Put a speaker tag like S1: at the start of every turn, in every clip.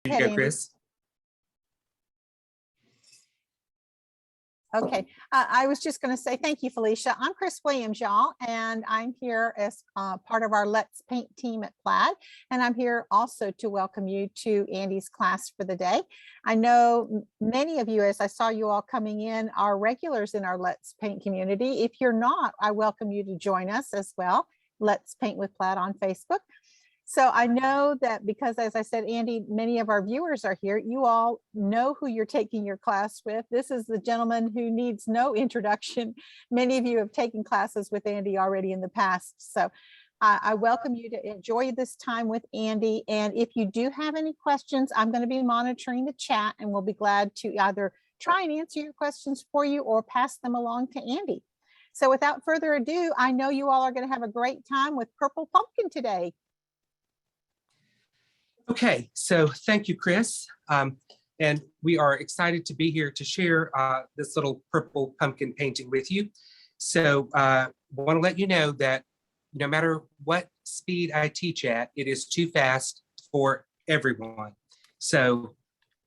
S1: Here you go, Chris.
S2: Okay, I was just going to say thank you, Felicia. I'm Chris Williams, y'all, and I'm here as part of our Let's Paint team at Plaid, and I'm here also to welcome you to Andy's class for the day. I know many of you, as I saw you all coming in, are regulars in our Let's Paint community. If you're not, I welcome you to join us as well. Let's Paint with Plaid on Facebook. So I know that because, as I said, Andy, many of our viewers are here. You all know who you're taking your class with. This is the gentleman who needs no introduction. Many of you have taken classes with Andy already in the past. So I welcome you to enjoy this time with Andy. And if you do have any questions, I'm going to be monitoring the chat and we'll be glad to either try and answer your questions for you or pass them along to Andy. So without further ado, I know you all are going to have a great time with Purple Pumpkin today.
S1: Okay, so thank you, Chris. And we are excited to be here to share this little purple pumpkin painting with you. So want to let you know that no matter what speed I teach at, it is too fast for everyone. So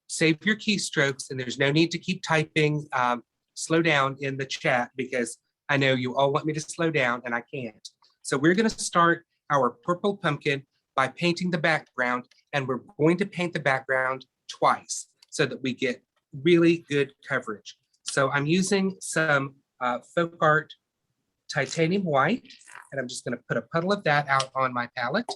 S1: save your keystrokes and there's no need to keep typing slow down in the chat because I know you all want me to slow down and I can't. So we're going to start our purple pumpkin by painting the background, and we're going to paint the background twice so that we get really good coverage. So I'm using some FolkArt titanium white, and I'm just going to put a puddle of that out on my palette.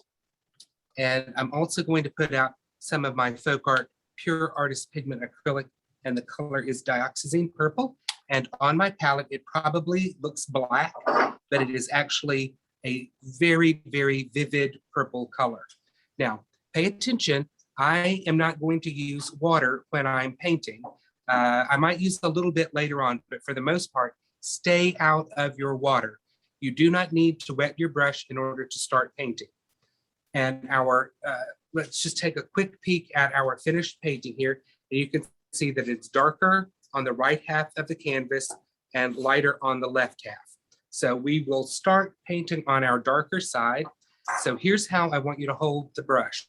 S1: And I'm also going to put out some of my FolkArt Pure Artist Pigment Acrylic, and the color is Dioxazine Purple. And on my palette, it probably looks black, but it is actually a very, very vivid purple color. Now, pay attention. I am not going to use water when I'm painting. I might use a little bit later on, but for the most part, stay out of your water. You do not need to wet your brush in order to start painting. And let's just take a quick peek at our finished painting here. And you can see that it's darker on the right half of the canvas and lighter on the left half. So we will start painting on our darker side. So here's how I want you to hold the brush.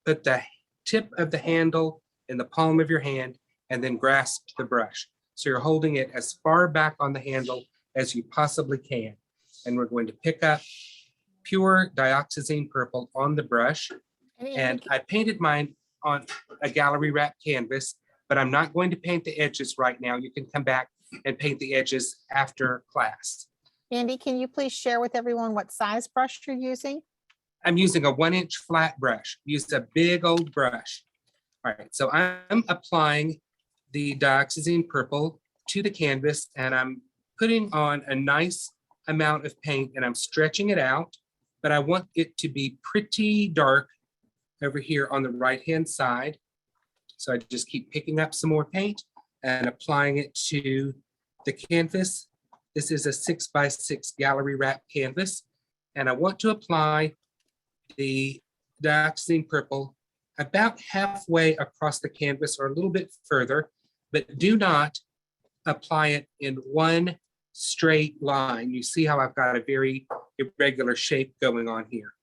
S1: Put the tip of the handle in the palm of your hand and then grasp the brush. So you're holding it as far back on the handle as you possibly can. And we're going to pick up pure Dioxazine Purple on the brush. And I painted mine on a gallery wrap canvas, but I'm not going to paint the edges right now. You can come back and paint the edges after class.
S2: Andy, can you please share with everyone what size brush you're using?
S1: I'm using a 1-inch flat brush. Use a big old brush. All right, so I'm applying the Dioxazine Purple to the canvas and I'm putting on a nice amount of paint and I'm stretching it out, but I want it to be pretty dark over here on the right-hand side. So I just keep picking up some more paint and applying it to the canvas. This is a 6x6 gallery wrap canvas, and I want to apply the Dioxazine Purple about halfway across the canvas or a little bit further, but do not apply it in one straight line. You see how I've got a very irregular shape going on here.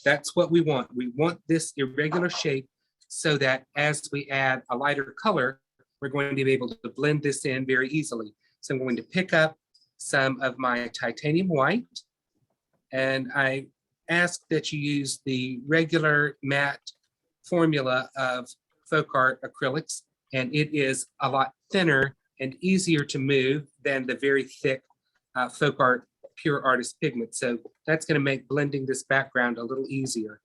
S1: That's what we want. We want this irregular shape so that as we add a lighter color, we're going to be able to blend this in very easily. So I'm going to pick up some of my titanium white, and I ask that you use the regular matte formula of FolkArt acrylics, and it is a lot thinner and easier to move than the very thick FolkArt Pure Artist Pigment. So that's going to make blending this background a little easier.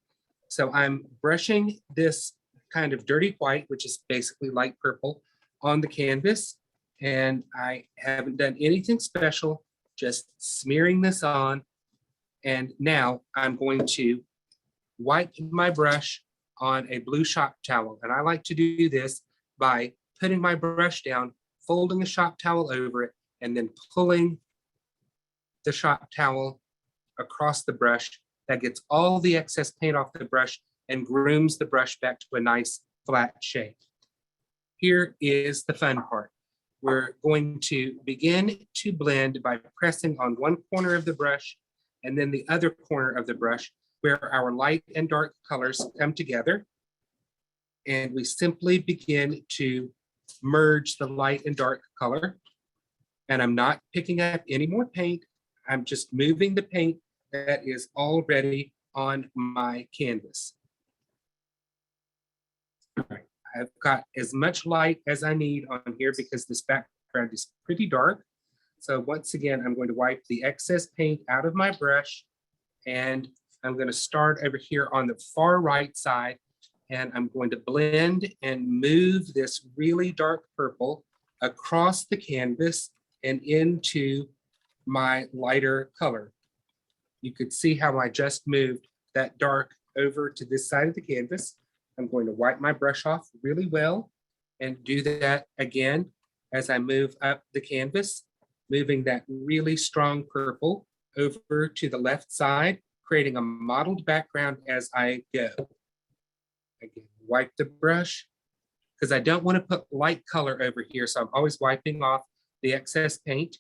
S1: So I'm brushing this kind of dirty white, which is basically light purple, on the canvas. And I haven't done anything special, just smearing this on. And now I'm going to wipe my brush on a blue shop towel. And I like to do this by putting my brush down, folding a shop towel over it, and then pulling the shop towel across the brush. That gets all the excess paint off the brush and grooms the brush back to a nice flat shape. Here is the fun part. We're going to begin to blend by pressing on one corner of the brush and then the other corner of the brush where our light and dark colors come together. And we simply begin to merge the light and dark color. And I'm not picking up any more paint. I'm just moving the paint that is already on my canvas. All right, I've got as much light as I need on here because this background is pretty dark. So once again, I'm going to wipe the excess paint out of my brush, and I'm going to start over here on the far right side, and I'm going to blend and move this really dark purple across the canvas and into my lighter color. You could see how I just moved that dark over to this side of the canvas. I'm going to wipe my brush off really well and do that again as I move up the canvas, moving that really strong purple over to the left side, creating a mottled background as I go. Again, wipe the brush because I don't want to put light color over here. So I'm always wiping off the excess paint.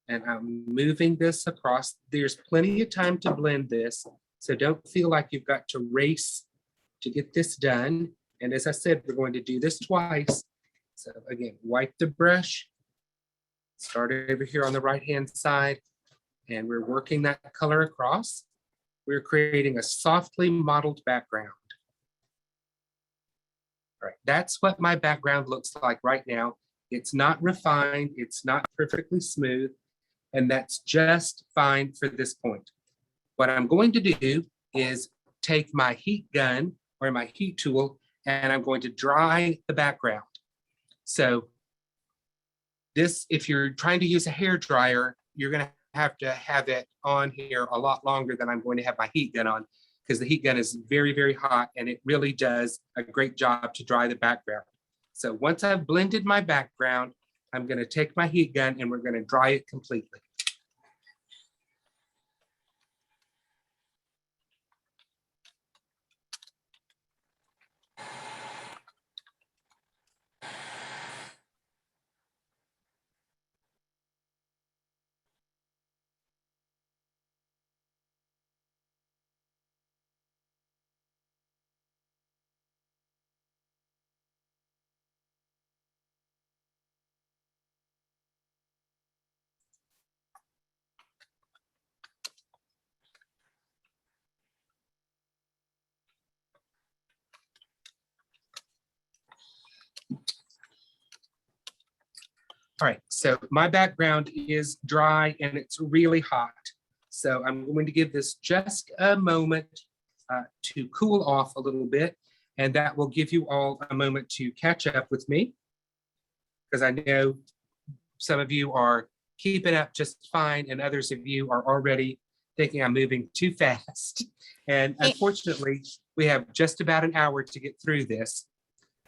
S1: And I'm moving this across. There's plenty of time to blend this, so don't feel like you've got to race to get this done. And as I said, we're going to do this twice. So again, wipe the brush, start over here on the right-hand side, and we're working that color across. We're creating a softly mottled background. All right, that's what my background looks like right now. It's not refined, it's not perfectly smooth, and that's just fine for this point. What I'm going to do is take my heat gun or my heat tool, and I'm going to dry the background. So this, if you're trying to use a hair dryer, you're going to have it on here a lot longer than I'm going to have my heat gun on, because the heat gun is very, very hot, and it really does a great job to dry the background. So once I've blended my background, I'm going to take my heat gun and we're going to dry it completely. All right, so my background is dry and it's really hot. So I'm going to give this just a moment to cool off a little bit, and that will give you all a moment to catch up with me, because I know some of you are keeping up just fine and others of you are already thinking I'm moving too fast. And unfortunately, we have just about an hour to get through this.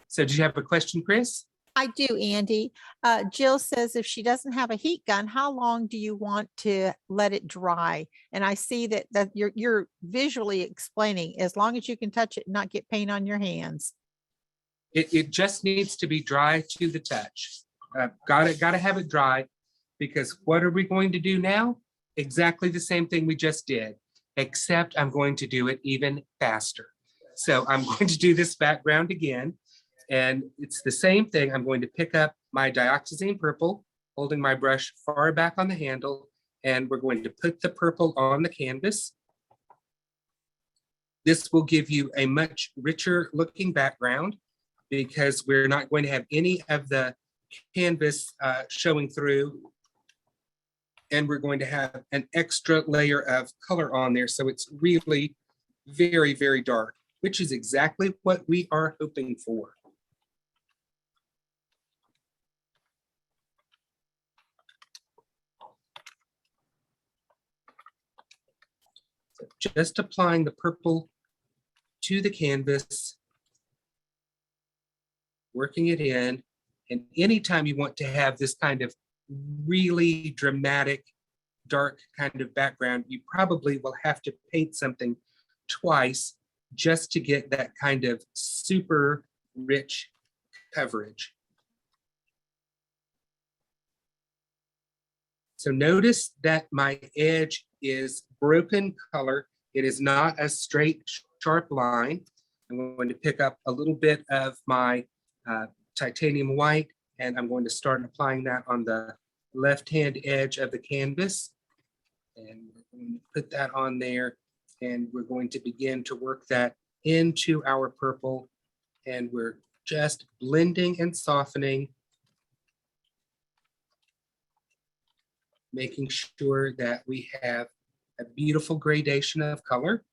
S1: So did you have a question, Chris?
S2: I do, Andy. Jill says if she doesn't have a heat gun, how long do you want to let it dry? And I see that you're visually explaining as long as you can touch it and not get paint on your hands.
S1: It just needs to be dry to the touch. Gotta have it dry, because what are we going to do now? Exactly the same thing we just did, except I'm going to do it even faster. So I'm going to do this background again. And it's the same thing. I'm going to pick up my Dioxazine purple, holding my brush far back on the handle, and we're going to put the purple on the canvas. This will give you a much richer looking background, because we're not going to have any of the canvas showing through, and we're going to have an extra layer of color on there. So it's really very, very dark, which is exactly what we are hoping for. So just applying the purple to the canvas, working it in. And anytime you want to have this kind of really dramatic, dark kind of background, you probably will have to paint something twice just to get that kind of super rich coverage. So notice that my edge is broken color. It is not a straight, sharp line. I'm going to pick up a little bit of my titanium white, and I'm going to start applying that on the left-hand edge of the canvas. And we're going to put that on there, and we're going to begin to work that into our purple, and we're just blending and softening, making sure that we have a beautiful gradation of color.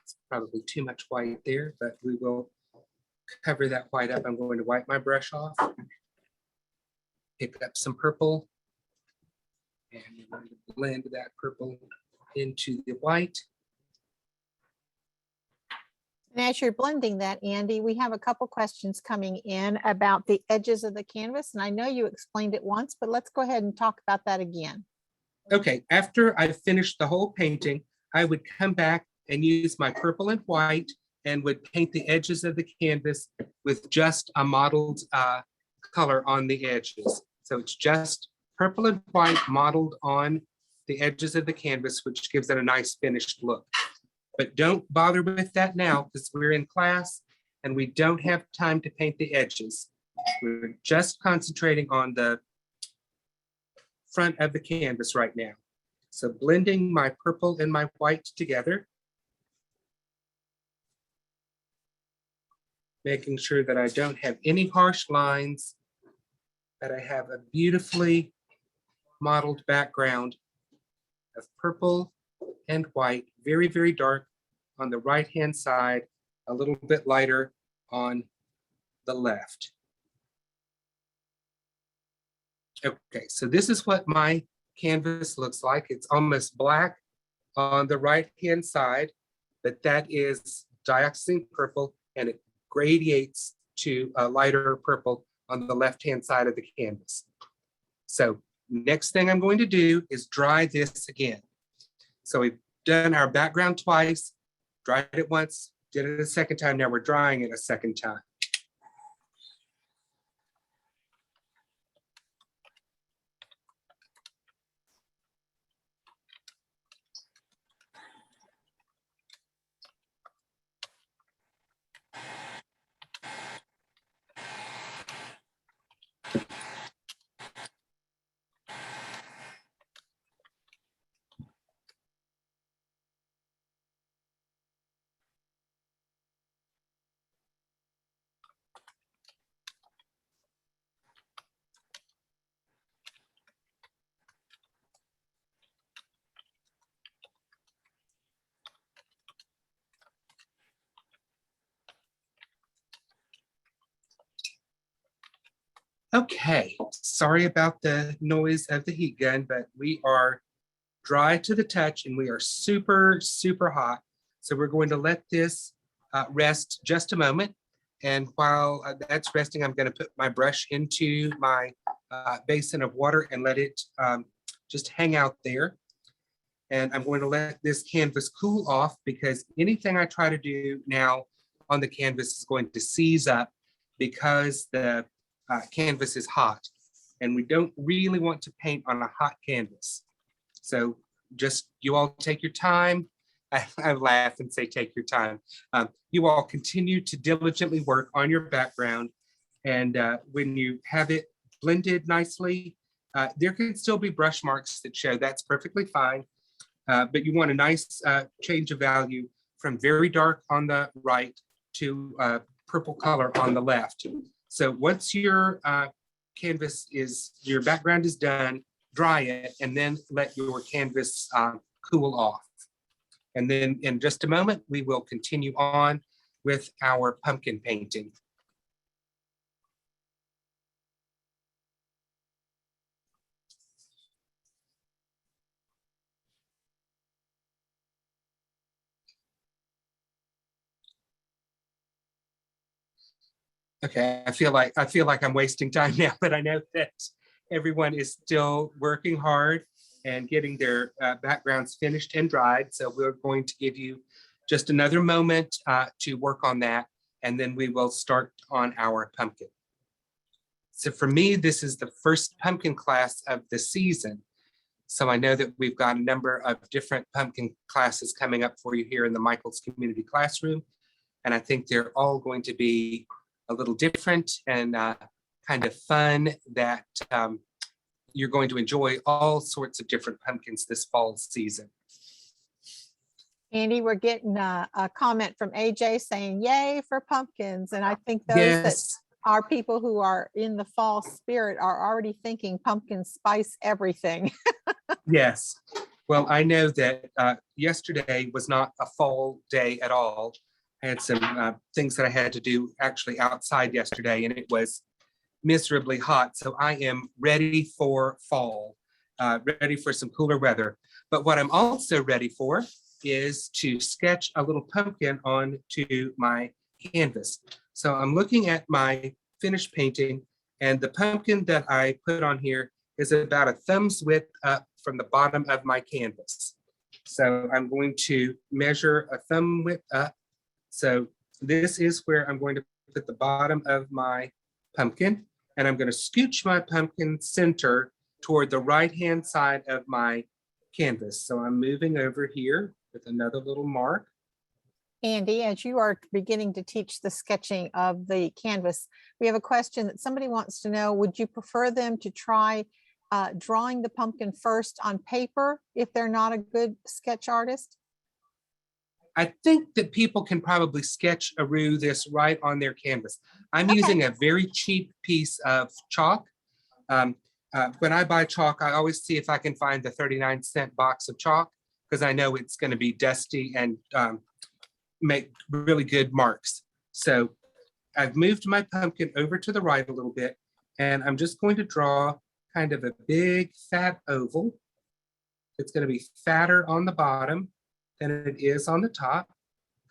S1: It's probably too much white there, but we will cover that white up. I'm going to wipe my brush off, pick up some purple, and we're going to blend that purple into the white.
S2: And as you're blending that, Andy, we have a couple questions coming in about the edges of the canvas. And I know you explained it once, but let's go ahead and talk about that again.
S1: Okay, after I finished the whole painting, I would come back and use my purple and white and would paint the edges of the canvas with just a mottled color on the edges. So it's just purple and white mottled on the edges of the canvas, which gives it a nice finished look. But don't bother with that now because we're in class and we don't have time to paint the edges. We're just concentrating on the front of the canvas right now. So blending my purple and my white together, making sure that I don't have any harsh lines, that I have a beautifully mottled background of purple and white, very, very dark on the right-hand side, a little bit lighter on the left. Okay, so this is what my canvas looks like. It's almost black on the right-hand side, but that is dioxazine purple, and it gradiates to a lighter purple on the left-hand side of the canvas. So next thing I'm going to do is dry this again. So we've done our background twice, dried it once, did it a second time. Now we're drying it a second time. Okay, sorry about the noise of the heat gun, but we are dry to the touch and we are super, super hot. So we're going to let this rest just a moment. And while that's resting, I'm going to put my brush into my basin of water and let it just hang out there. And I'm going to let this canvas cool off because anything I try to do now on the canvas is going to seize up because the canvas is hot. And we don't really want to paint on a hot canvas. So just you all take your time. I laugh and say take your time. You all continue to diligently work on your background. And when you have it blended nicely, there can still be brush marks that show that's perfectly fine. But you want a nice change of value from very dark on the right to purple color on the left. So once your canvas is, your background is done, dry it, and then let your canvas cool off. And then in just a moment, we will continue on with our pumpkin painting. Okay, I feel like I'm wasting time now, but I know that everyone is still working hard and getting their backgrounds finished and dried. So we're going to give you just another moment to work on that, and then we will start on our pumpkin. So for me, this is the first pumpkin class of the season. So I know that we've got a number of different pumpkin classes coming up for you here in the Michaels Community Classroom. And I think they're all going to be a little different and kind of fun, that you're going to enjoy all sorts of different pumpkins this fall season.
S2: Andy, we're getting a comment from AJ saying, yay for pumpkins. And I think those that
S1: Yes,
S2: are people who are in the fall spirit are already thinking pumpkins spice everything.
S1: yes. Well, I know that yesterday was not a fall day at all. I had some things that I had to do actually outside yesterday, and it was miserably hot. So I am ready for fall, ready for some cooler weather. But what I'm also ready for is to sketch a little pumpkin onto my canvas. So I'm looking at my finished painting, and the pumpkin that I put on here is about a thumb's width up from the bottom of my canvas. So I'm going to measure a thumb width up. So this is where I'm going to put the bottom of my pumpkin, and I'm going to scooch my pumpkin center toward the right-hand side of my canvas. So I'm moving over here with another little mark.
S2: Andy, as you are beginning to teach the sketching of the canvas, we have a question that somebody wants to know, would you prefer them to try drawing the pumpkin first on paper if they're not a good sketch artist?
S1: I think that people can probably sketch-aroo this right on their canvas. I'm
S2: Okay.
S1: using a very cheap piece of chalk. When I buy chalk, I always see if I can find the 39-cent box of chalk, because I know it's going to be dusty and make really good marks. So I've moved my pumpkin over to the right a little bit, and I'm just going to draw kind of a big fat oval. It's going to be fatter on the bottom than it is on the top,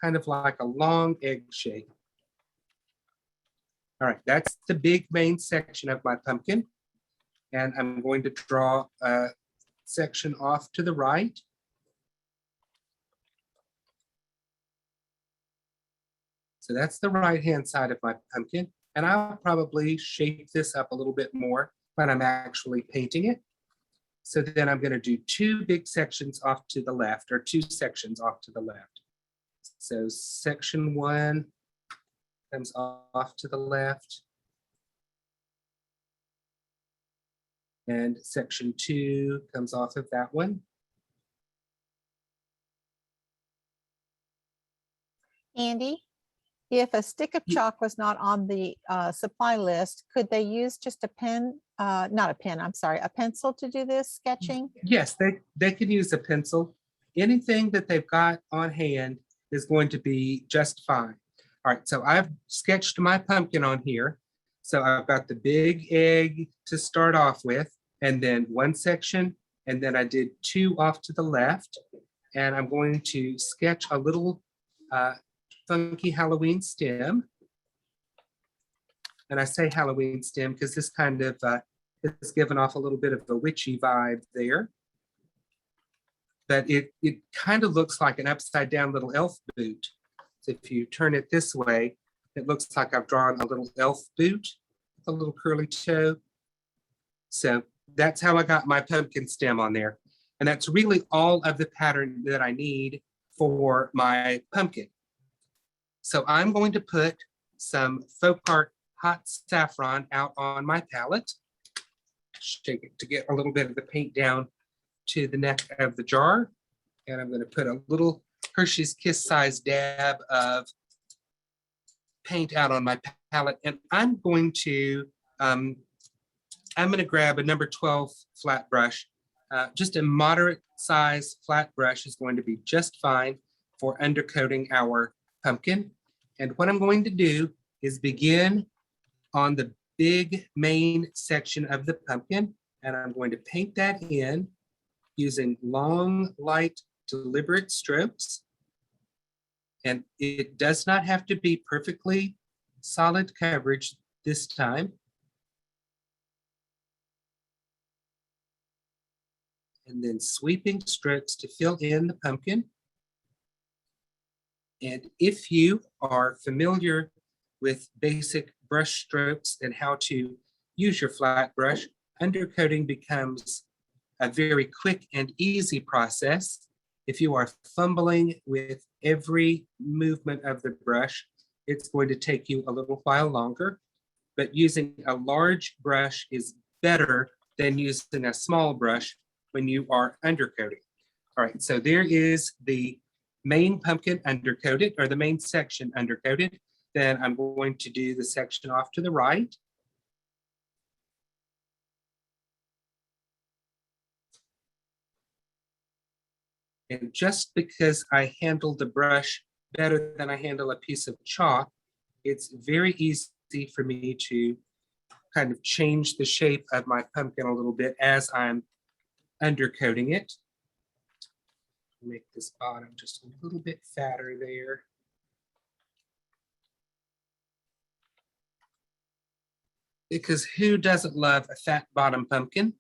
S1: kind of like a long egg shape. All right, that's the big main section of my pumpkin. And I'm going to draw a section off to the right. So that's the right-hand side of my pumpkin. And I'll probably shape this up a little bit more when I'm actually painting it. So then I'm going to do two big sections off to the left, or two sections off to the left. So section one comes off to the left. And section two comes off of that one.
S2: Andy, if a stick of chalk was not on the supply list, could they use just a pen, not a pen, I'm sorry, a pencil to do this sketching?
S1: Yes, they can use a pencil. Anything that they've got on hand is going to be just fine. All right, so I've sketched my pumpkin on here. So I've got the big egg to start off with, and then one section, and then I did two off to the left. And I'm going to sketch a little funky Halloween stem. And I say Halloween stem because this kind of is giving off a little bit of a witchy vibe there. But it kind of looks like an upside down little elf boot. So if you turn it this way, it looks like I've drawn a little elf boot, a little curly toe. So that's how I got my pumpkin stem on there. And that's really all of the pattern that I need for my pumpkin. So I'm going to put some FolkArt Hot Saffron out on my palette. Shake it to get a little bit of the paint down to the neck of the jar. And I'm going to put a little Hershey's Kiss size dab of paint out on my palette. And I'm going to grab a number 12 flat brush. Just a moderate size flat brush is going to be just fine for undercoating our pumpkin. And what I'm going to do is begin on the big main section of the pumpkin, and I'm going to paint that in using long, light, deliberate strokes. And it does not have to be perfectly solid coverage this time. And then sweeping strokes to fill in the pumpkin. And if you are familiar with basic brush strokes and how to use your flat brush, undercoating becomes a very quick and easy process. If you are fumbling with every movement of the brush, it's going to take you a little while longer, but using a large brush is better than using a small brush when you are undercoating. All right, so there is the main pumpkin undercoated, or the main section undercoated. Then I'm going to do the section off to the right. And just because I handle the brush better than I handle a piece of chalk, it's very easy for me to kind of change the shape of my pumpkin a little bit as I'm undercoating it. Make this bottom just a little bit fatter there. Because who doesn't love a fat bottom pumpkin?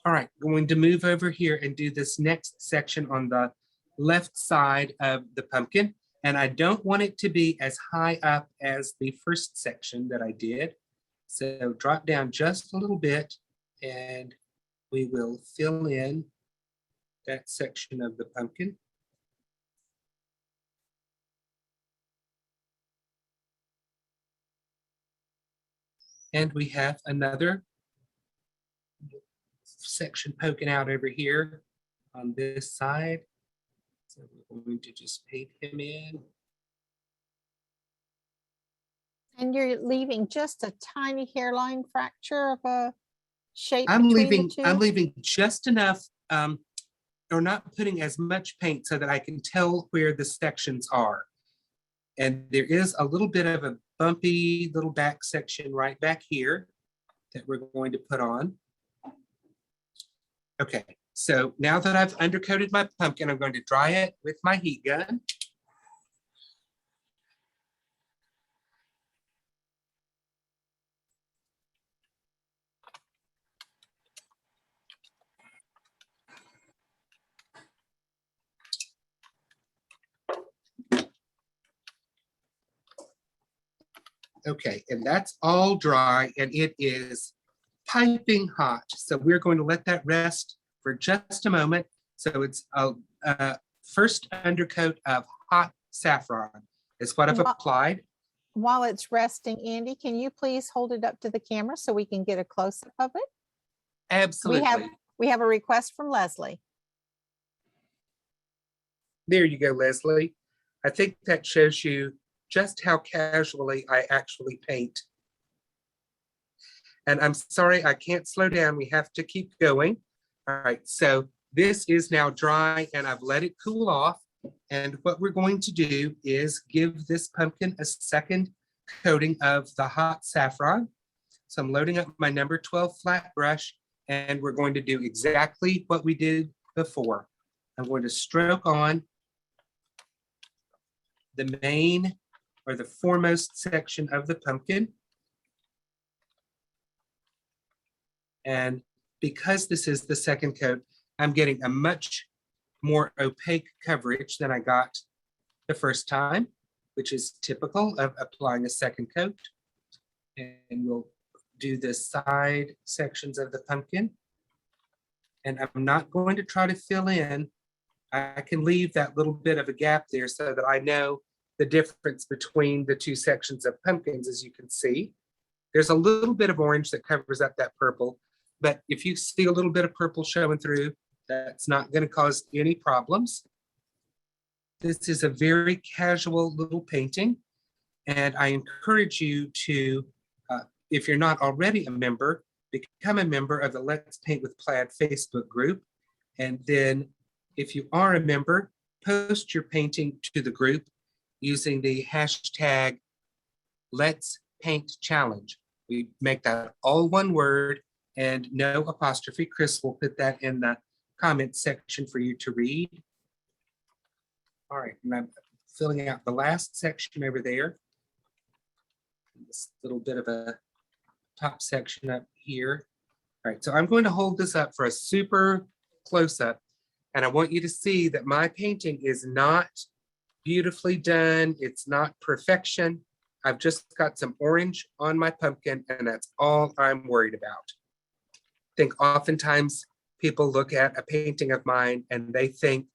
S1: All right, going to move over here and do this next section on the left side of the pumpkin. And I don't want it to be as high up as the first section that I did. So drop down just a little bit and we will fill in that section of the pumpkin. And we have another section poking out over here on this side. So we're going to just paint him in.
S2: And you're leaving just a tiny hairline fracture of a shape
S1: I'm
S2: between
S1: leaving
S2: the two?
S1: I'm leaving just enough or not putting as much paint so that I can tell where the sections are. And there is a little bit of a bumpy little back section right back here that we're going to put on. Okay, so now that I've undercoated my pumpkin, I'm going to dry it with my heat gun. Okay, and that's all dry and it is piping hot. So we're going to let that rest for just a moment. So it's a first undercoat of hot saffron is what I've applied.
S2: While it's resting, Andy, can you please hold it up to the camera so we can get a close-up of it?
S1: Absolutely.
S2: We have a request from Leslie.
S1: There you go, Leslie. I think that shows you just how casually I actually paint. And I'm sorry, I can't slow down. We have to keep going. All right, so this is now dry and I've let it cool off. And what we're going to do is give this pumpkin a second coating of the hot saffron. So I'm loading up my number 12 flat brush and we're going to do exactly what we did before. I'm going to stroke on the main or the foremost section of the pumpkin. And because this is the second coat, I'm getting a much more opaque coverage than I got the first time, which is typical of applying a second coat. And we'll do the side sections of the pumpkin. And I'm not going to try to fill in. I can leave that little bit of a gap there so that I know the difference between the two sections of pumpkins, as you can see. There's a little bit of orange that covers up that purple, but if you see a little bit of purple showing through, that's not going to cause any problems. This is a very casual little painting, and I encourage you to, if you're not already a member, become a member of the Let's Paint with Plaid Facebook group. And then if you are a member, post your painting to the group using the hashtag Let's Paint Challenge. We make that all one word and no apostrophe. Chris will put that in the comment section for you to read. All right, and I'm filling out the last section over there. This little bit of a top section up here. All right, so I'm going to hold this up for a super close up. And I want you to see that my painting is not beautifully done. It's not perfection. I've just got some orange on my pumpkin and that's all I'm worried about. think oftentimes people look at a painting of mine and they think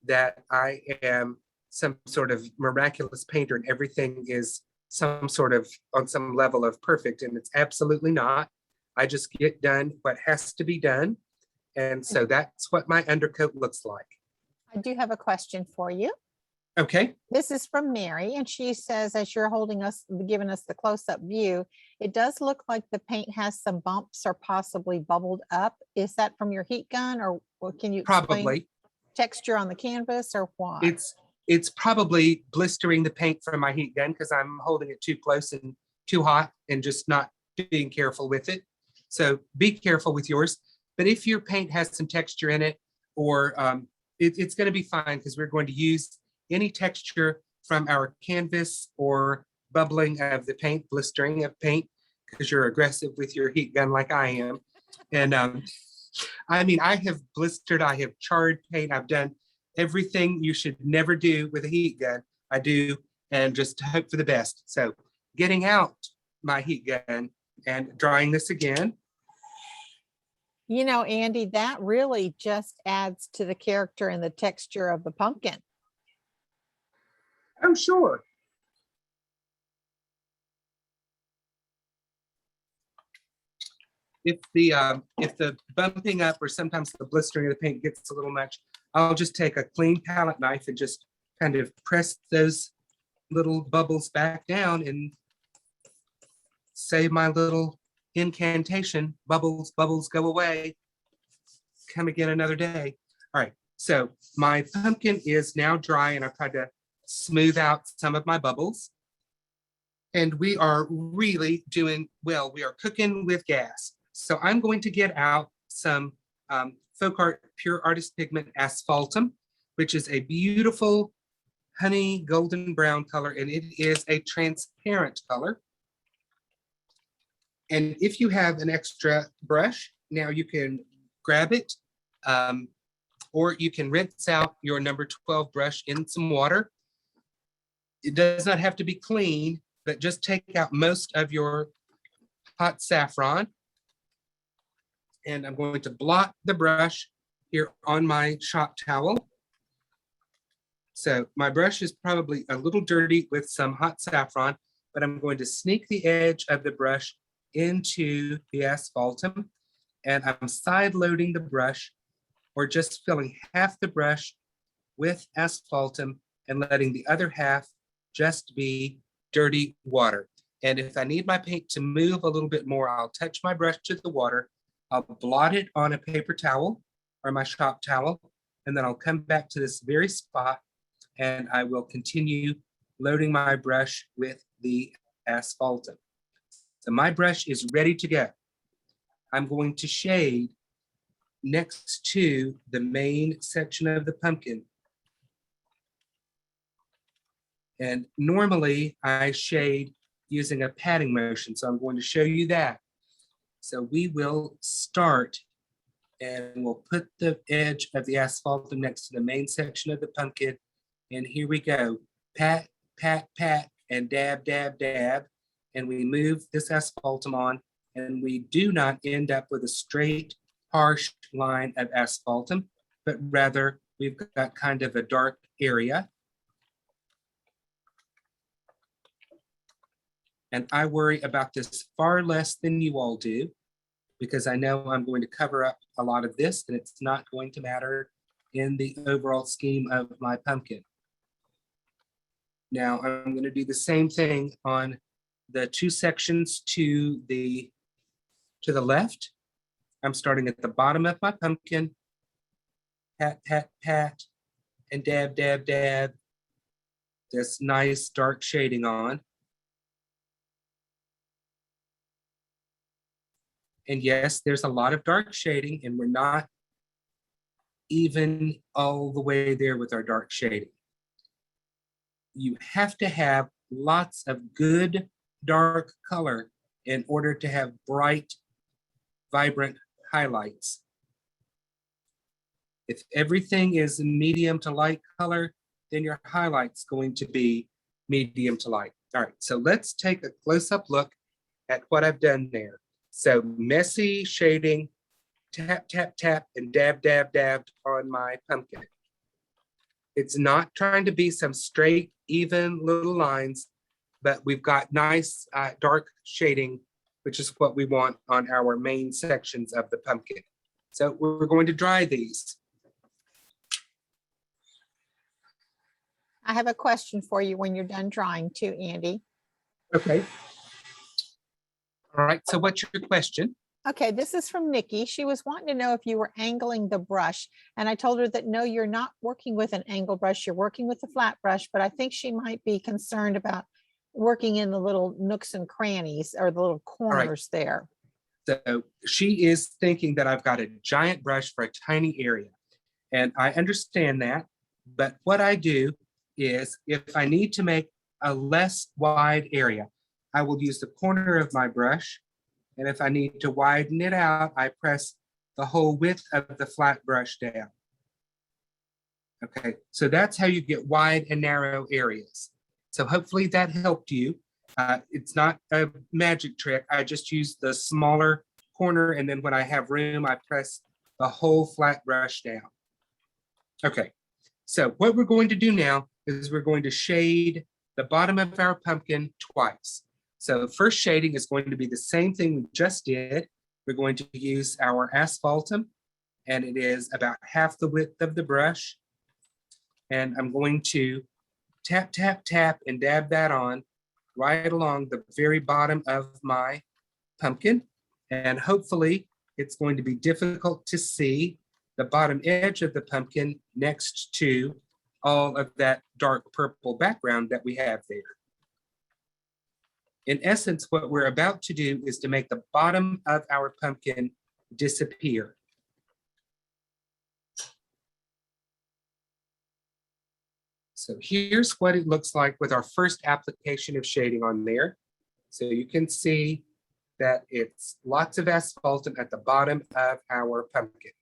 S1: that I am some sort of miraculous painter and everything is some sort of on some level of perfect, and it's absolutely not. I just get done what has to be done. And so that's what my undercoat looks like.
S2: I do have a question for you.
S1: Okay,
S2: This is from Mary, and she says, as you're giving us the close-up view, it does look like the paint has some bumps or possibly bubbled up. Is that from your heat gun, or can you explain
S1: probably.
S2: texture on the canvas or what?
S1: It's probably blistering the paint from my heat gun because I'm holding it too close and too hot and just not being careful with it. So be careful with yours. But if your paint has some texture in it, or it's going to be fine because we're going to use any texture from our canvas or bubbling of the paint, blistering of paint, because you're aggressive with your heat gun like I am. And I mean, I have blistered, I have charred paint, I've done everything you should never do with a heat gun. I do, and just hope for the best. So getting out my heat gun and drying this again.
S2: You know, Andy, that really just adds to the character and the texture of the pumpkin.
S1: I'm sure. If the bumping up or sometimes the blistering of the paint gets a little much, I'll just take a clean palette knife and just kind of press those little bubbles back down and say my little incantation, bubbles, bubbles, go away, come again another day. All right, so my pumpkin is now dry and I've tried to smooth out some of my bubbles. And we are really doing well. We are cooking with gas. So I'm going to get out some FolkArt Pure Artist Pigment Asphaltum, which is a beautiful honey golden brown color, and it is a transparent color. And if you have an extra brush, now you can grab it, or you can rinse out your number 12 brush in some water. It does not have to be clean, but just take out most of your hot saffron. And I'm going to blot the brush here on my shop towel. So my brush is probably a little dirty with some hot saffron, but I'm going to sneak the edge of the brush into the asphaltum, and I'm side loading the brush or just filling half the brush with asphaltum and letting the other half just be dirty water. And if I need my paint to move a little bit more, I'll touch my brush to the water, I'll blot it on a paper towel or my shop towel, and then I'll come back to this very spot and I will continue loading my brush with the asphaltum. So my brush is ready to go. I'm going to shade next to the main section of the pumpkin. And normally I shade using a patting motion, so I'm going to show you that. So we will start and we'll put the edge of the asphaltum next to the main section of the pumpkin. And here we go, pat, pat, pat, and dab, dab, dab. And we move this asphaltum on, and we do not end up with a straight, harsh line of asphaltum, but rather we've got kind of a dark area. And I worry about this far less than you all do, because I know I'm going to cover up a lot of this and it's not going to matter in the overall scheme of my pumpkin. Now I'm going to do the same thing on the two sections to the left. I'm starting at the bottom of my pumpkin, pat, pat, pat, and dab, dab, dab, this nice dark shading on. And yes, there's a lot of dark shading, and we're not even all the way there with our dark shading. You have to have lots of good dark color in order to have bright, vibrant highlights. If everything is medium to light color, then your highlight's going to be medium to light. All right, so let's take a close-up look at what I've done there. So messy shading tap, tap, tap, and dab, dab, dab on my pumpkin. It's not trying to be some straight, even little lines, but we've got nice dark shading, which is what we want on our main sections of the pumpkin. So we're going to dry these.
S2: I have a question for you when you're done drawing too, Andy.
S1: Okay. All right, so what's your question?
S2: Okay, this is from Nikki. She was wanting to know if you were angling the brush. And I told her that no, you're not working with an angle brush. You're working with a flat brush, but I think she might be concerned about working in the little nooks and crannies or the little corners there.
S1: So she is thinking that I've got a giant brush for a tiny area. And I understand that. But what I do is if I need to make a less wide area, I will use the corner of my brush. And if I need to widen it out, I press the whole width of the flat brush down. Okay, so that's how you get wide and narrow areas. So hopefully that helped you. It's not a magic trick. I just use the smaller corner, and then when I have room, I press the whole flat brush down. Okay, so what we're going to do now is we're going to shade the bottom of our pumpkin twice. So first shading is going to be the same thing we just did. We're going to use our Asphaltum, and it is about half the width of the brush. And I'm going to tap, tap, tap, and dab that on right along the very bottom of my pumpkin. And hopefully it's going to be difficult to see the bottom edge of the pumpkin next to all of that dark purple background that we have there. In essence, what we're about to do is to make the bottom of our pumpkin disappear. So here's what it looks like with our first application of shading on there. So you can see that it's lots of asphaltum at the bottom of our pumpkin.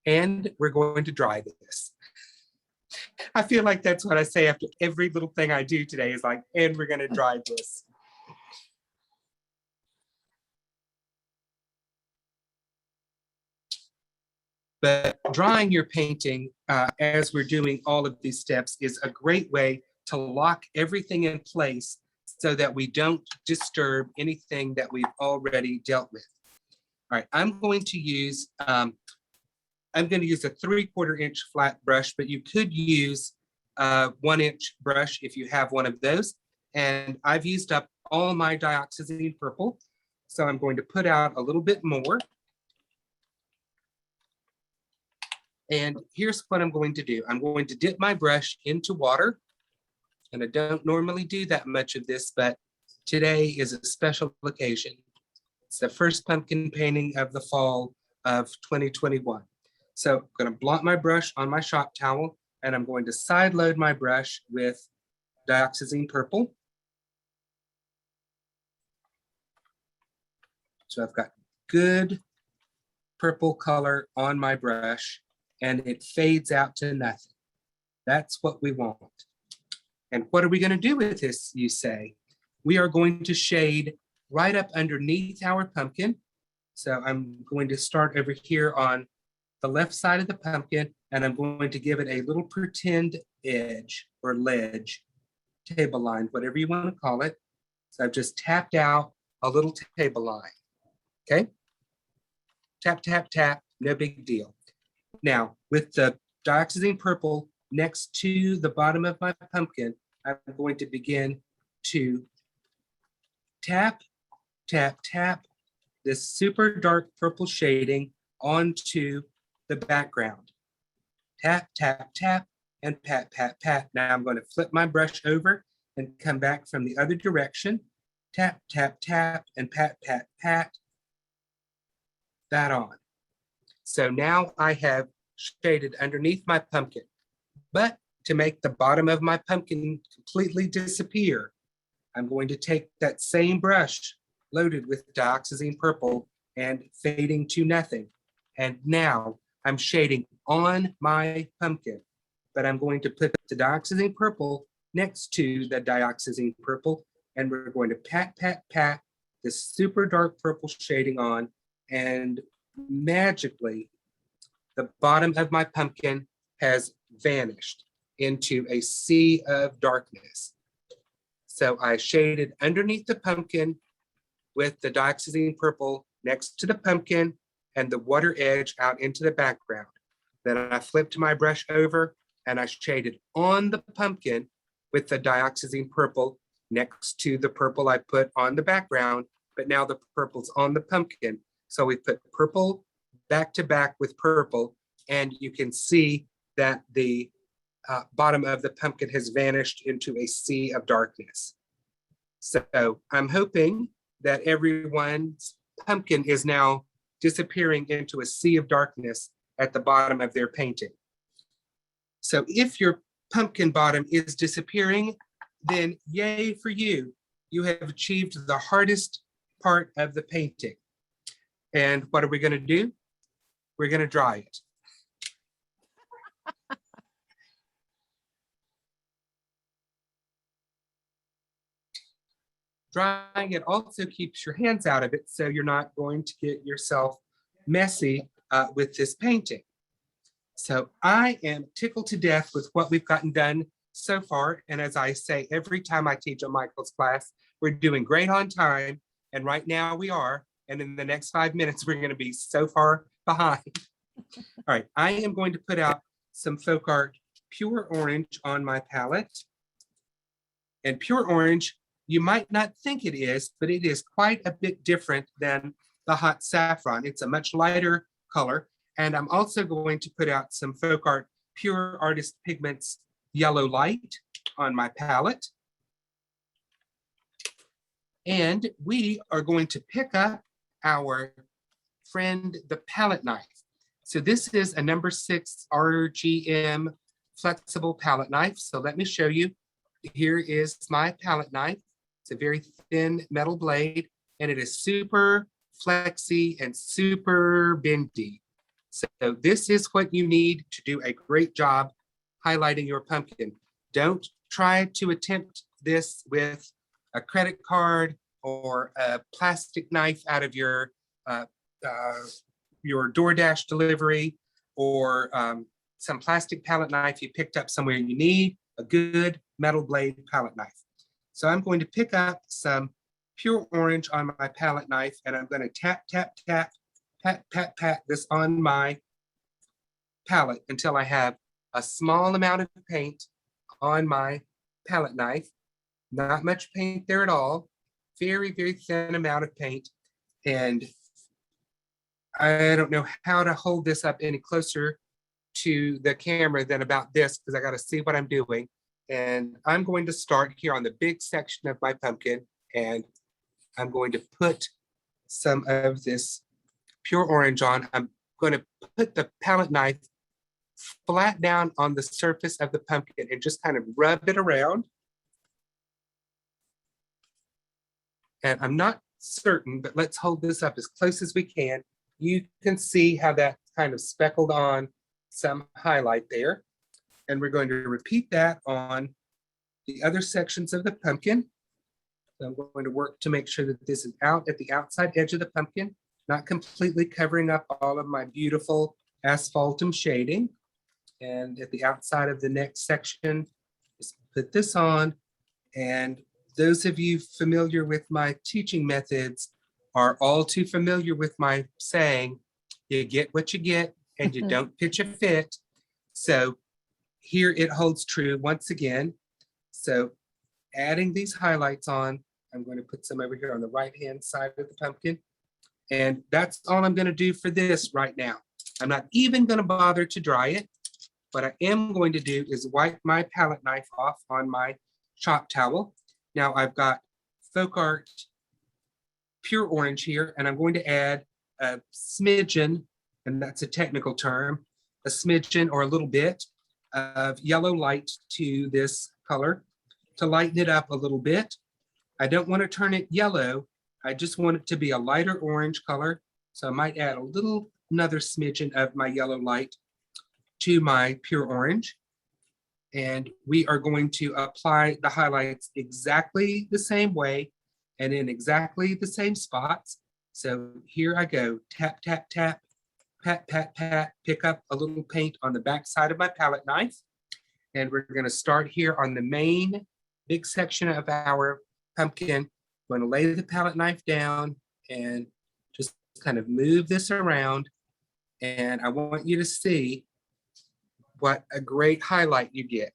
S1: And we're going to dry this. I feel like that's what I say after every little thing I do today is like, and we're gonna dry this. But drying your painting as we're doing all of these steps is a great way to lock everything in place so that we don't disturb anything that we've already dealt with. All right, I'm going to use a 3/4 inch flat brush, but you could use a 1 inch brush if you have one of those. And I've used up all my dioxazine purple. So I'm going to put out a little bit more. And here's what I'm going to do. I'm going to dip my brush into water. And I don't normally do that much of this, but today is a special occasion. It's the first pumpkin painting of the fall of 2021. So I'm going to blot my brush on my shop towel, and I'm going to side load my brush with dioxazine purple. So I've got good purple color on my brush, and it fades out to nothing. That's what we want. And what are we going to do with this, you say? We are going to shade right up underneath our pumpkin. So I'm going to start over here on the left side of the pumpkin, and I'm going to give it a little pretend edge or ledge, table line, whatever you want to call it. So I've just tapped out a little table line, okay? Tap, tap, tap, no big deal. Now, with the dioxazine purple next to the bottom of my pumpkin, I'm going to begin to tap, tap, tap this super dark purple shading onto the background. Tap, tap, tap, and pat, pat, pat. Now I'm going to flip my brush over and come back from the other direction. Tap, tap, tap, and pat, pat, pat that on. So now I have shaded underneath my pumpkin. But to make the bottom of my pumpkin completely disappear, I'm going to take that same brush loaded with dioxazine purple and fading to nothing. And now I'm shading on my pumpkin, but I'm going to put the dioxazine purple next to the dioxazine purple, and we're going to pat, pat, pat this super dark purple shading on, and magically, the bottom of my pumpkin has vanished into a sea of darkness. So I shaded underneath the pumpkin with the dioxazine purple next to the pumpkin and the water edge out into the background. Then I flipped my brush over and I shaded on the pumpkin with the dioxazine purple next to the purple I put on the background, but now the purple's on the pumpkin. So we put purple back to back with purple, and you can see that the bottom of the pumpkin has vanished into a sea of darkness. So I'm hoping that everyone's pumpkin is now disappearing into a sea of darkness at the bottom of their painting. So if your pumpkin bottom is disappearing, then yay for you. You have achieved the hardest part of the painting. And what are we going to do? We're going to dry it. Drying it also keeps your hands out of it, so you're not going to get yourself messy with this painting. So I am tickled to death with what we've gotten done so far. And as I say, every time I teach a Michael's class, we're doing great on time. And right now we are. And in the next 5 minutes, we're going to be so far behind. All right, I am going to put out some FolkArt Pure Orange on my palette. And Pure Orange, you might not think it is, but it is quite a bit different than the Hot Saffron. It's a much lighter color. And I'm also going to put out some FolkArt Pure Artist Pigments Yellow Light on my palette. And we are going to pick up our friend, the palette knife. So this is a number 6 RGM flexible palette knife. So let me show you. Here is my palette knife. It's a very thin metal blade, and it is super flexy and super bendy. So this is what you need to do a great job highlighting your pumpkin. Don't try to attempt this with a credit card or a plastic knife out of your DoorDash delivery, or some plastic palette knife you picked up somewhere. You need a good metal blade palette knife. So I'm going to pick up some Pure Orange on my palette knife, and I'm going to tap, tap, tap, pat, pat, pat this on my palette until I have a small amount of paint on my palette knife. Not much paint there at all. Very, very thin amount of paint. And I don't know how to hold this up any closer to the camera than about this, because I got to see what I'm doing. And I'm going to start here on the big section of my pumpkin, and I'm going to put some of this Pure Orange on. I'm going to put the palette knife flat down on the surface of the pumpkin and just kind of rub it around. And I'm not certain, but let's hold this up as close as we can. You can see how that kind of speckled on some highlight there. And we're going to repeat that on the other sections of the pumpkin. So I'm going to work to make sure that this is out at the outside edge of the pumpkin, not completely covering up all of my beautiful asphaltum shading. And at the outside of the next section, just put this on. And those of you familiar with my teaching methods are all too familiar with my saying, you get what you get and you don't pitch a fit. So here it holds true once again. So adding these highlights on, I'm going to put some over here on the right-hand side of the pumpkin. And that's all I'm going to do for this right now. I'm not even going to bother to dry it. What I am going to do is wipe my palette knife off on my shop towel. Now I've got FolkArt Pure Orange here, and I'm going to add a smidgen, and that's a technical term, a smidgen or a little bit of yellow light to this color to lighten it up a little bit. I don't want to turn it yellow. I just want it to be a lighter orange color. So I might add another smidgen of my yellow light to my Pure Orange. And we are going to apply the highlights exactly the same way and in exactly the same spots. So here I go, tap, tap, tap, pat, pat, pat, pick up a little paint on the back side of my palette knife. And we're gonna start here on the main big section of our pumpkin. I'm gonna lay the palette knife down and just kind of move this around. And I want you to see what a great highlight you get.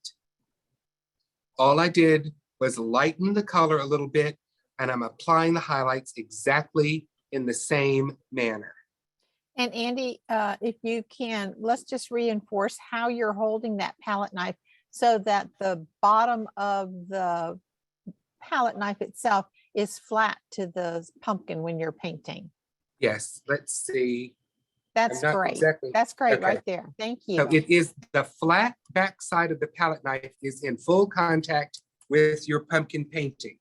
S1: All I did was lighten the color a little bit, and I'm applying the highlights exactly in the same manner.
S2: And Andy, if you can, let's just reinforce how you're holding that palette knife so that the bottom of the palette knife itself is flat to the pumpkin when you're painting.
S1: Yes, let's see.
S2: That's
S1: not
S2: great.
S1: exactly-
S2: That's great
S1: okay.
S2: right there. Thank you.
S1: So it is the flat back side of the palette knife is in full contact with your pumpkin painting.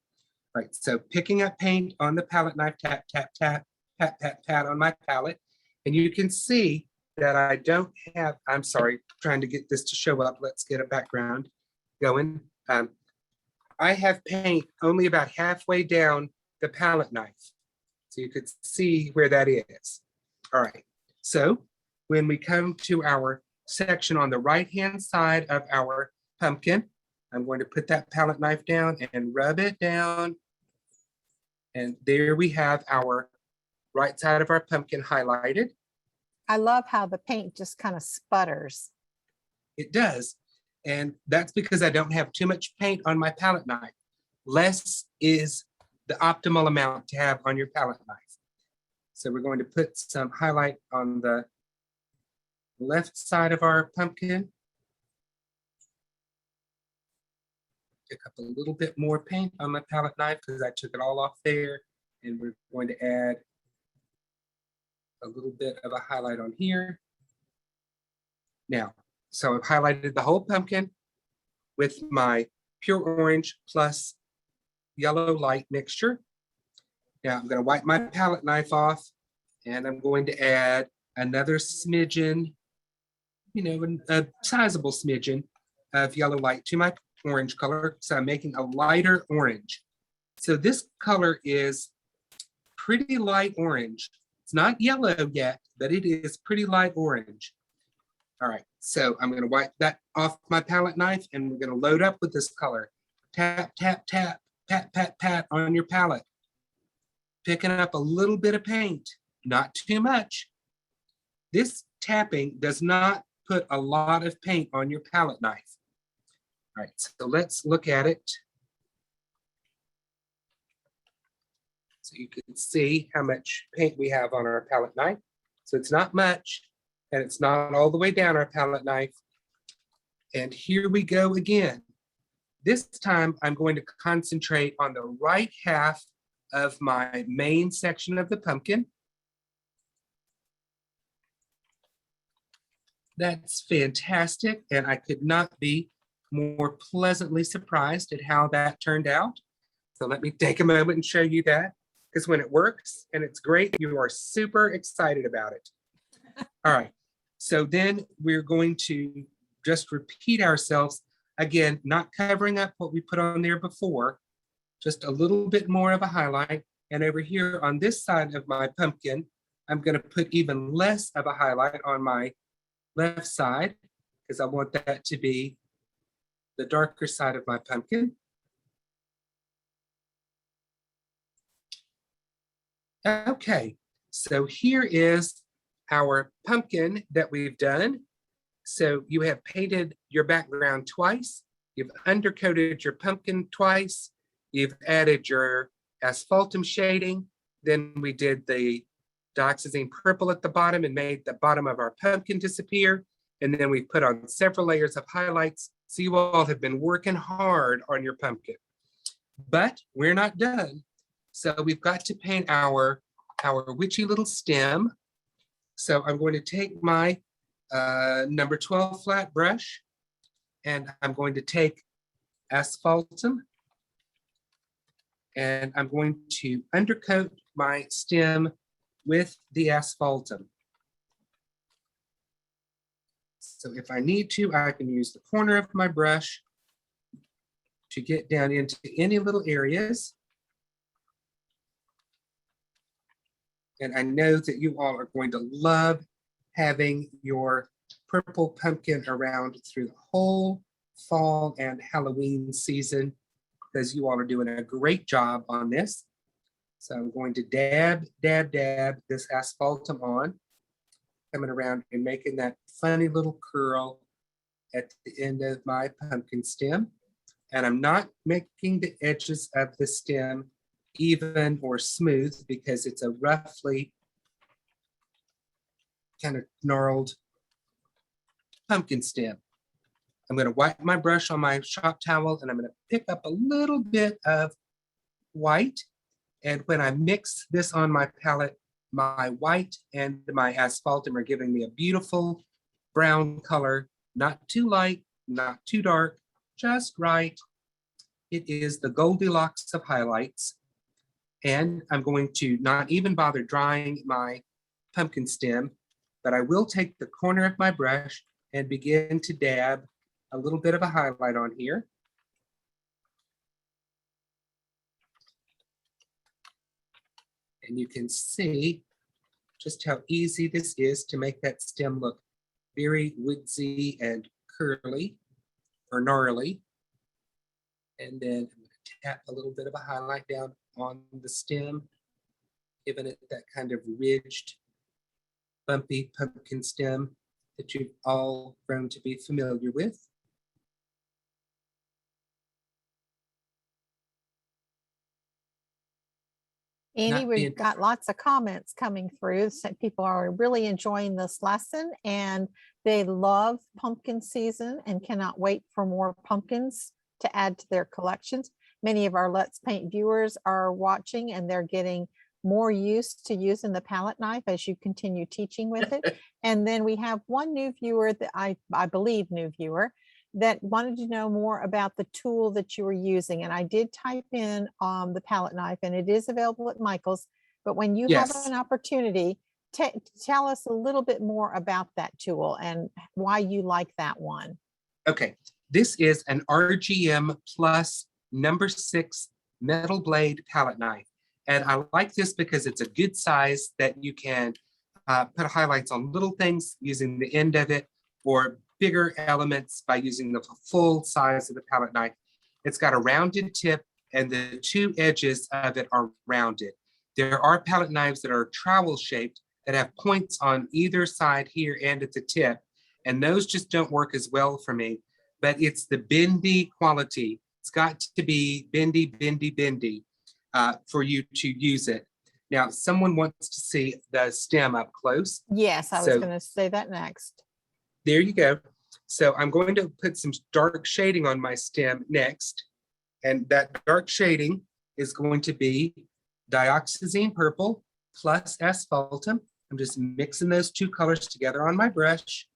S1: Right, so picking up paint on the palette knife, tap, tap, tap, pat, pat, pat on my palette. And you can see that I don't have, I'm sorry, trying to get this to show up. Let's get a background going. I have paint only about halfway down the palette knife. So you could see where that is. All right, so when we come to our section on the right-hand side of our pumpkin, I'm going to put that palette knife down and rub it down. And there we have our right side of our pumpkin highlighted.
S2: I love how the paint just kind of sputters.
S1: It does. And that's because I don't have too much paint on my palette knife. Less is the optimal amount to have on your palette knife. So we're going to put some highlight on the left side of our pumpkin. Pick up a little bit more paint on my palette knife because I took it all off there. And we're going to add a little bit of a highlight on here. Now, so I've highlighted the whole pumpkin with my pure orange plus yellow light mixture. Now I'm going to wipe my palette knife off and I'm going to add another smidgen, you know, a sizable smidgen of yellow light to my orange color. So I'm making a lighter orange. So this color is pretty light orange. It's not yellow yet, but it is pretty light orange. All right, so I'm gonna wipe that off my palette knife and we're gonna load up with this color. Tap, tap, tap, pat, pat, pat on your palette. Picking up a little bit of paint, not too much. This tapping does not put a lot of paint on your palette knife. All right, so let's look at it. So you can see how much paint we have on our palette knife. So it's not much, and it's not all the way down our palette knife. And here we go again. This time I'm going to concentrate on the right half of my main section of the pumpkin. That's fantastic, and I could not be more pleasantly surprised at how that turned out. So let me take a moment and show you that. Because when it works and it's great, you are super excited about it. All right, so then we're going to just repeat ourselves again, not covering up what we put on there before, just a little bit more of a highlight. And over here on this side of my pumpkin, I'm going to put even less of a highlight on my left side because I want that to be the darker side of my pumpkin. Okay, so here is our pumpkin that we've done. So you have painted your background twice, you've undercoated your pumpkin twice, you've added your asphaltum shading, then we did the dioxazine purple at the bottom and made the bottom of our pumpkin disappear, and then we put on several layers of highlights. So you all have been working hard on your pumpkin. But we're not done. So we've got to paint our witchy little stem. So I'm going to take my number 12 flat brush and I'm going to take asphaltum and I'm going to undercoat my stem with the asphaltum. So if I need to, I can use the corner of my brush to get down into any little areas. And I know that you all are going to love having your purple pumpkin around through the whole fall and Halloween season, because you all are doing a great job on this. So I'm going to dab this asphaltum on, coming around and making that funny little curl at the end of my pumpkin stem. And I'm not making the edges of the stem even or smooth because it's a roughly kind of gnarled pumpkin stem. I'm going to wipe my brush on my shop towel and I'm going to pick up a little bit of white. And when I mix this on my palette, my white and my asphaltum are giving me a beautiful brown color, not too light, not too dark, just right. It is the Goldilocks of highlights. And I'm going to not even bother drying my pumpkin stem, but I will take the corner of my brush and begin to dab a little bit of a highlight on here. And you can see just how easy this is to make that stem look very woodsy and curly or gnarly. And then I'm going to tap a little bit of a highlight down on the stem, giving it that kind of ridged, bumpy pumpkin stem that you've all grown to be familiar with.
S2: Andy, we've got lots of comments coming through. So people are really enjoying this lesson and they love pumpkin season and cannot wait for more pumpkins to add to their collections. Many of our Let's Paint viewers are watching and they're getting more used to using the palette knife as you continue teaching with it. And then we have one new viewer that I believe new viewer that wanted to know more about the tool that you were using. And I did type in the palette knife and it is available at Michael's, but when you have an opportunity, tell us a little bit more about that tool and why you like that one.
S1: Okay, this is an RGM Plus #6 metal blade palette knife. And I like this because it's a good size that you can put highlights on little things using the end of it, or bigger elements by using the full size of the palette knife. It's got a rounded tip and the two edges of it are rounded. There are palette knives that are trowel shaped that have points on either side here and at the tip, and those just don't work as well for me, but it's the bendy quality. It's got to be bendy, bendy, bendy for you to use it. Now, someone wants to see the stem up close.
S2: Yes, I was going to say that next.
S1: There you go. So I'm going to put some dark shading on my stem next. And that dark shading is going to be Dioxazine purple plus asphaltum. I'm just mixing those two colors together on my brush.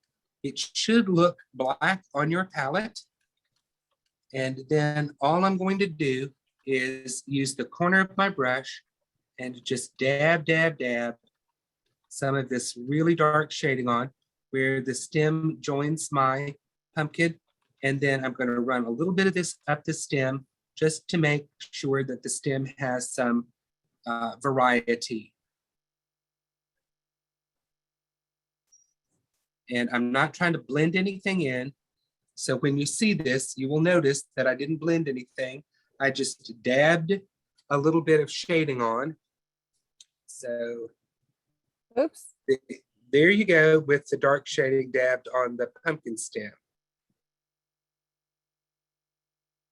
S1: It should look black on your palette. And then all I'm going to do is use the corner of my brush and just dab, dab, dab some of this really dark shading on where the stem joins my pumpkin. And then I'm going to run a little bit of this up the stem just to make sure that the stem has some variety. And I'm not trying to blend anything in. So when you see this, you will notice that I didn't blend anything. I just dabbed a little bit of shading on. So,
S2: oops.
S1: There you go with the dark shading dabbed on the pumpkin stem.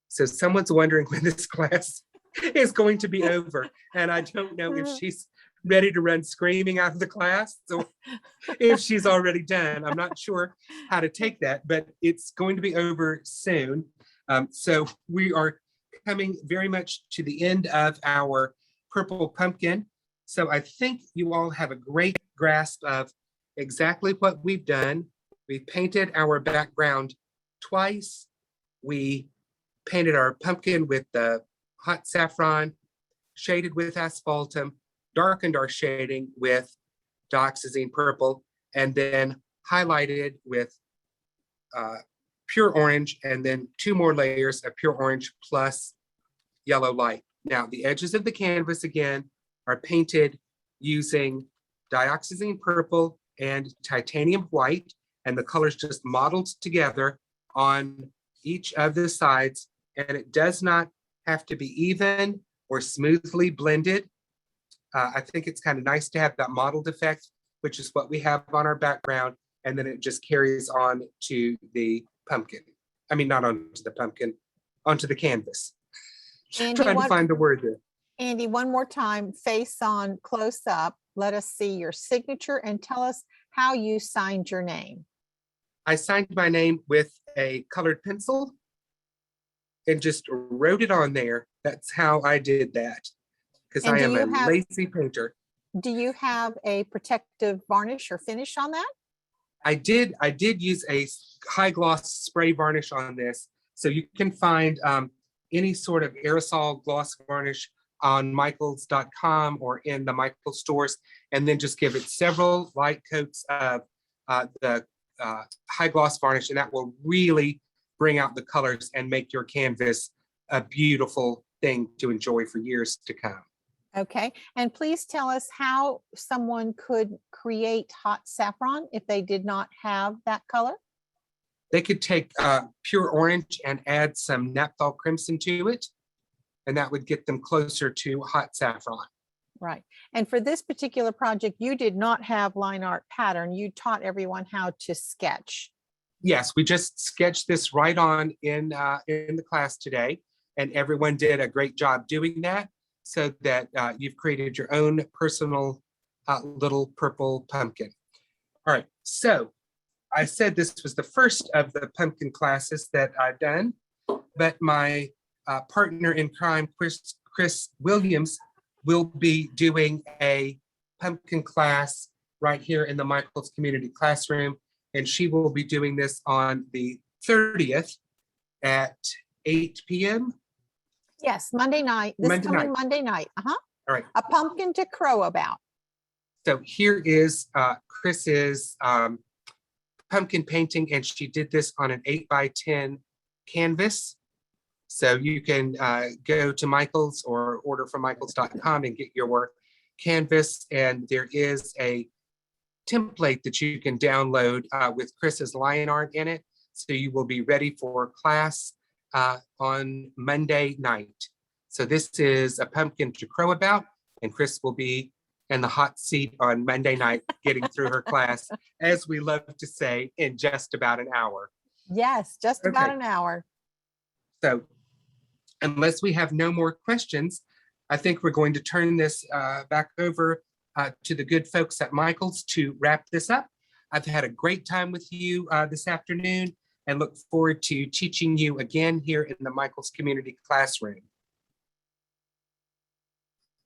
S1: So someone's wondering when this class is going to be over. And I don't know if she's ready to run screaming out of the class or if she's already done. I'm not sure how to take that, but it's going to be over soon. So we are coming very much to the end of our purple pumpkin. So I think you all have a great grasp of exactly what we've done. We've painted our background twice. We painted our pumpkin with the hot saffron, shaded with asphaltum, darkened our shading with Dioxazine purple, and then highlighted with pure orange, and then 2 more layers of pure orange plus yellow light. Now, the edges of the canvas, again, are painted using dioxazine purple and titanium white, and the colors just modeled together on each of the sides. And it does not have to be even or smoothly blended. I think it's kind of nice to have that mottled effect, which is what we have on our background. And then it just carries on to the pumpkin. I mean, not onto the pumpkin, onto the canvas.
S2: Andy,
S1: Trying to find the word there.
S2: Andy, one more time, face on, close up. Let us see your signature and tell us how you signed your name.
S1: I signed my name with a colored pencil and just wrote it on there. That's how I did that, because
S2: And
S1: I
S2: do
S1: am
S2: you
S1: a
S2: have-
S1: lazy painter.
S2: Do you have a protective varnish or finish on that?
S1: I did use a high gloss spray varnish on this. So you can find any sort of aerosol gloss varnish on michaels.com or in the Michaels stores, and then just give it several light coats of the high gloss varnish, and that will really bring out the colors and make your canvas a beautiful thing to enjoy for years to come.
S2: Okay, and please tell us how someone could create hot saffron if they did not have that color.
S1: They could take pure orange and add some naphthol crimson to it, and that would get them closer to hot saffron.
S2: Right, and for this particular project, you did not have line art pattern. You taught everyone how to sketch.
S1: Yes, we just sketched this right on in the class today, and everyone did a great job doing that, so that you've created your own personal little purple pumpkin. All right, so I said this was the first of the pumpkin classes that I've done, but my partner in crime, Chris Williams, will be doing a pumpkin class right here in the Michaels Community Classroom, and she will be doing this on the 30th at 8 p.m.
S2: Yes, Monday night, this
S1: Monday
S2: coming
S1: night.
S2: Monday night.
S1: All right.
S2: A pumpkin to crow about.
S1: So here is Chris's pumpkin painting, and she did this on an 8x10 canvas. So you can go to Michaels or order from michaels.com and get your canvas. And there is a template that you can download with Chris's line art in it. So you will be ready for class on Monday night. So this is a pumpkin to crow about, and Chris will be in the hot seat on Monday night getting through her class, as we love to say, in just about an hour.
S2: Yes, just about
S1: Okay.
S2: an hour.
S1: So unless we have no more questions, I think we're going to turn this back over to the good folks at Michaels to wrap this up. I've had a great time with you this afternoon and look forward to teaching you again here in the Michaels Community Classroom.